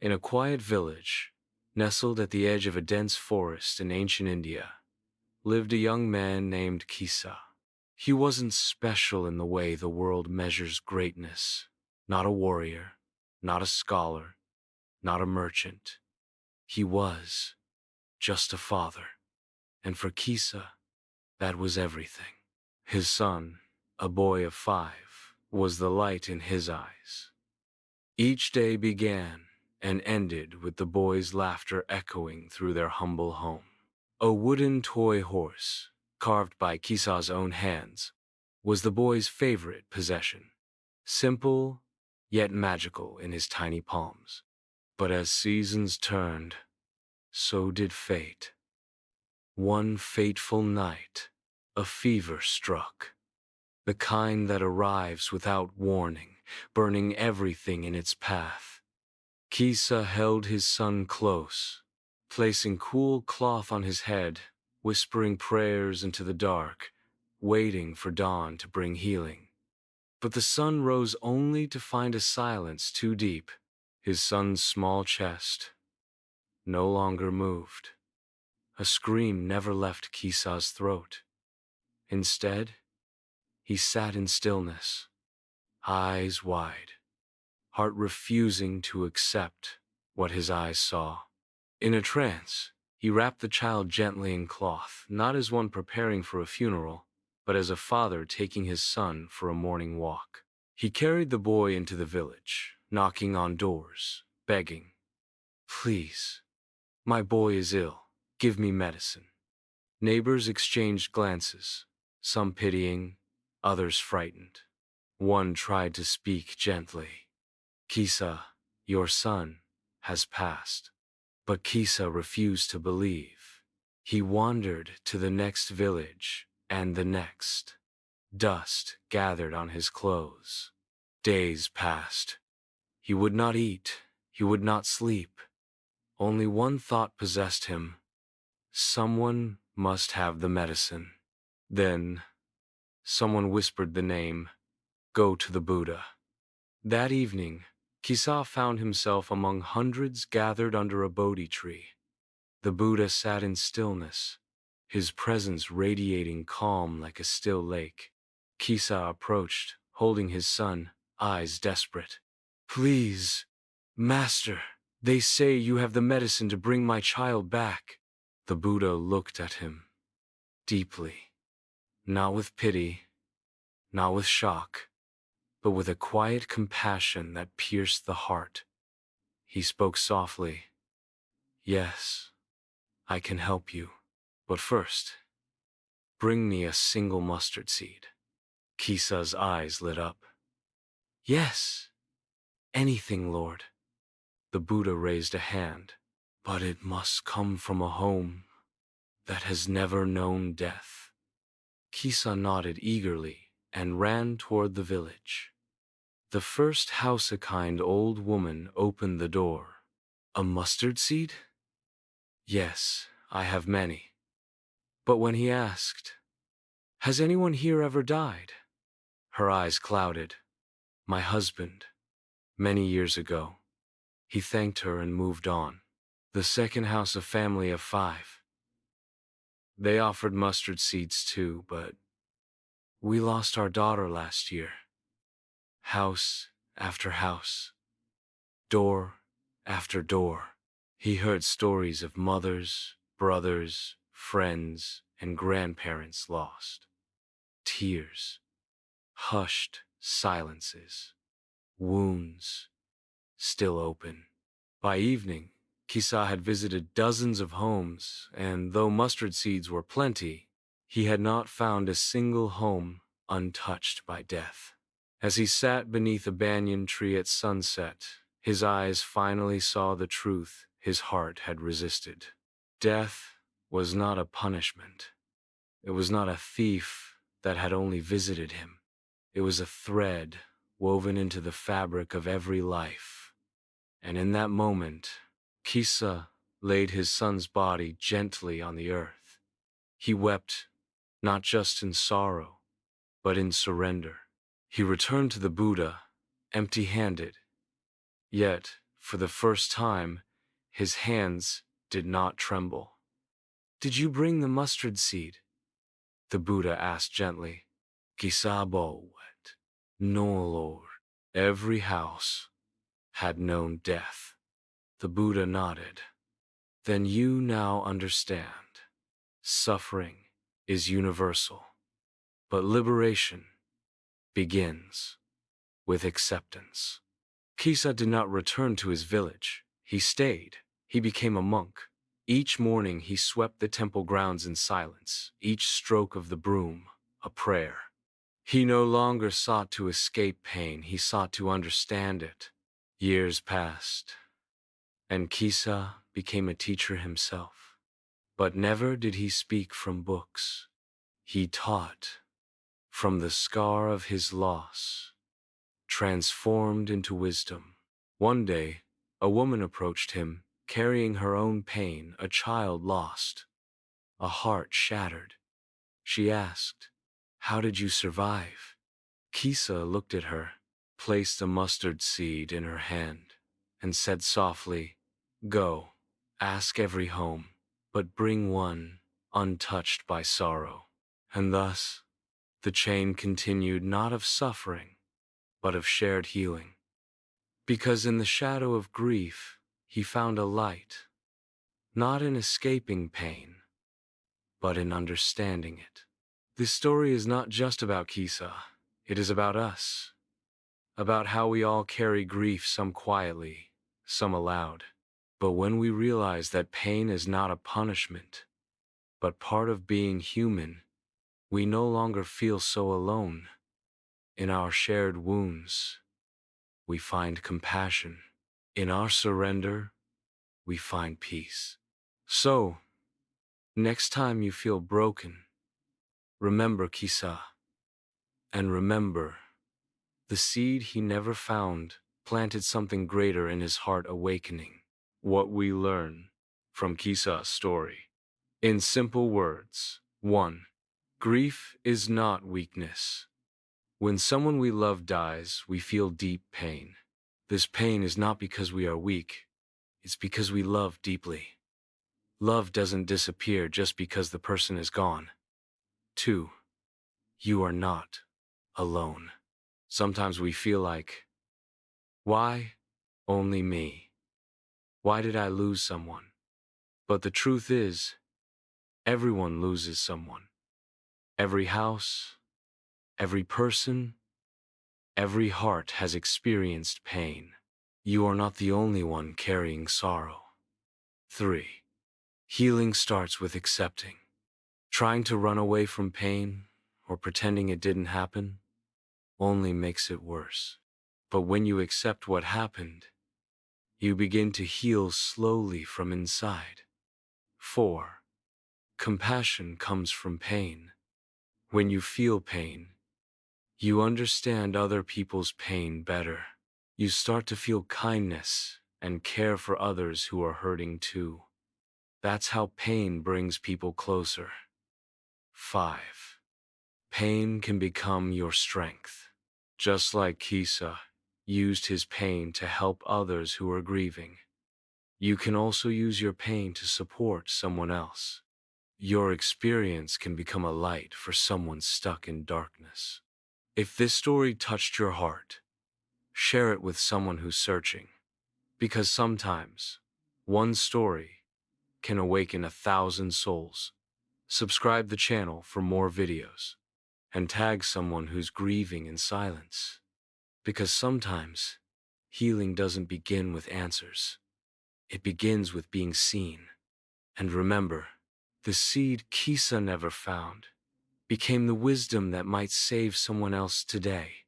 In a quiet village, nestled at the edge of a dense forest in ancient India, lived a young man named Kisa. He wasn't special in the way the world measures greatness. Not a warrior, not a scholar, not a merchant. He was just a father. And for Kisa, that was everything. His son, a boy of 5, was the light in his eyes. Each day began and ended with the boy's laughter echoing through their humble home. A wooden toy horse, carved by Kisa's own hands, was the boy's favorite possession. Simple, yet magical in his tiny palms. But as seasons turned, so did fate. One fateful night, a fever struck. The kind that arrives without warning, burning everything in its path. Kisa held his son close, placing cool cloth on his head, whispering prayers into the dark, waiting for dawn to bring healing. But the sun rose only to find a silence too deep. His son's small chest no longer moved. A scream never left Kisa's throat. Instead, he sat in stillness, eyes wide, heart refusing to accept what his eyes saw. In a trance, he wrapped the child gently in cloth, not as one preparing for a funeral, but as a father taking his son for a morning walk. He carried the boy into the village, knocking on doors, begging, "Please, my boy is ill. Give me medicine." Neighbors exchanged glances, some pitying, others frightened. One tried to speak gently. "Kisa, your son has passed." But Kisa refused to believe. He wandered to the next village and the next. Dust gathered on his clothes. Days passed. He would not eat. He would not sleep. Only one thought possessed him. Someone must have the medicine. Then, someone whispered the name, "Go to the Buddha." That evening, Kisa found himself among hundreds gathered under a Bodhi tree. The Buddha sat in stillness, his presence radiating calm like a still lake. Kisa approached, holding his son, eyes desperate. "Please, Master, they say you have the medicine to bring my child back." The Buddha looked at him deeply, not with pity, not with shock, but with a quiet compassion that pierced the heart. He spoke softly. "Yes, I can help you. But first, bring me a single mustard seed." Kisa's eyes lit up. "Yes, anything, Lord." The Buddha raised a hand. "But it must come from a home that has never known death." Kisa nodded eagerly and ran toward the village. The first house a kind old woman opened the door. "A mustard seed?" "Yes, I have many." But when he asked, "Has anyone here ever died?" her eyes clouded. "My husband, many years ago." He thanked her and moved on. The second house, a family of 5. They offered mustard seeds too, but we lost our daughter last year. House after house, door after door. He heard stories of mothers, brothers, friends, and grandparents lost. Tears, hushed silences, wounds still open. By evening, Kisa had visited dozens of homes, and though mustard seeds were plenty, he had not found a single home untouched by death. As he sat beneath a banyan tree at sunset, his eyes finally saw the truth his heart had resisted. Death was not a punishment. It was not a thief that had only visited him. It was a thread woven into the fabric of every life. And in that moment, Kisa laid his son's body gently on the earth. He wept, not just in sorrow, but in surrender. He returned to the Buddha, empty-handed, yet For the first time, his hands did not tremble. "Did you bring the mustard seed?" the Buddha asked gently. "Kisabo wet. No, Lord." Every house had known death. The Buddha nodded. "Then you now understand. Suffering is universal, but liberation begins with acceptance." Kisa did not return to his village. He stayed. He became a monk. Each morning he swept the temple grounds in silence, each stroke of the broom a prayer. He no longer sought to escape pain, he sought to understand it. Years passed, and Kisa became a teacher himself. But never did he speak from books. He taught from the scar of his loss, transformed into wisdom. One day, a woman approached him, carrying her own pain, a child lost, a heart shattered. She asked, "How did you survive?" Kisa looked at her, placed a mustard seed in her hand, and said softly, "Go, ask every home, but bring one untouched by sorrow." And thus, the chain continued, not of suffering, but of shared healing. Because in the shadow of grief, he found a light, not in escaping pain, but in understanding it. This story is not just about Kisa, it is about us, about how we all carry grief, some quietly, some aloud. But when we realize that pain is not a punishment, but part of being human, we no longer feel so alone. In our shared wounds, we find compassion. In our surrender, we find peace. So, next time you feel broken, remember Kisa, and remember, the seed he never found planted something greater in his heart, awakening. What we learn from Kisa's story. In simple words, 1. Grief is not weakness. When someone we love dies, we feel deep pain. This pain is not because we are weak, it's because we love deeply. Love doesn't disappear just because the person is gone. 2. You are not alone. Sometimes we feel like, why only me? Why did I lose someone? But the truth is, everyone loses someone. Every house, every person, every heart has experienced pain. You are not the only one carrying sorrow. 3. Healing starts with accepting. Trying to run away from pain or pretending it didn't happen only makes it worse. But when you accept what happened, you begin to heal slowly from inside. 4. Compassion comes from pain. When you feel pain, you understand other people's pain better. You start to feel kindness and care for others who are hurting too. That's how pain brings people closer. 5. Pain can become your strength. Just like Kisa used his pain to help others who are grieving, you can also use your pain to support someone else. Your experience can become a light for someone stuck in darkness. If this story touched your heart, share it with someone who's searching. Because sometimes, one story can awaken 1,000 souls. Subscribe the channel for more videos, and tag someone who's grieving in silence. Because sometimes, healing doesn't begin with answers. It begins with being seen. And remember, the seed Kisa never found became the wisdom that might save someone else today.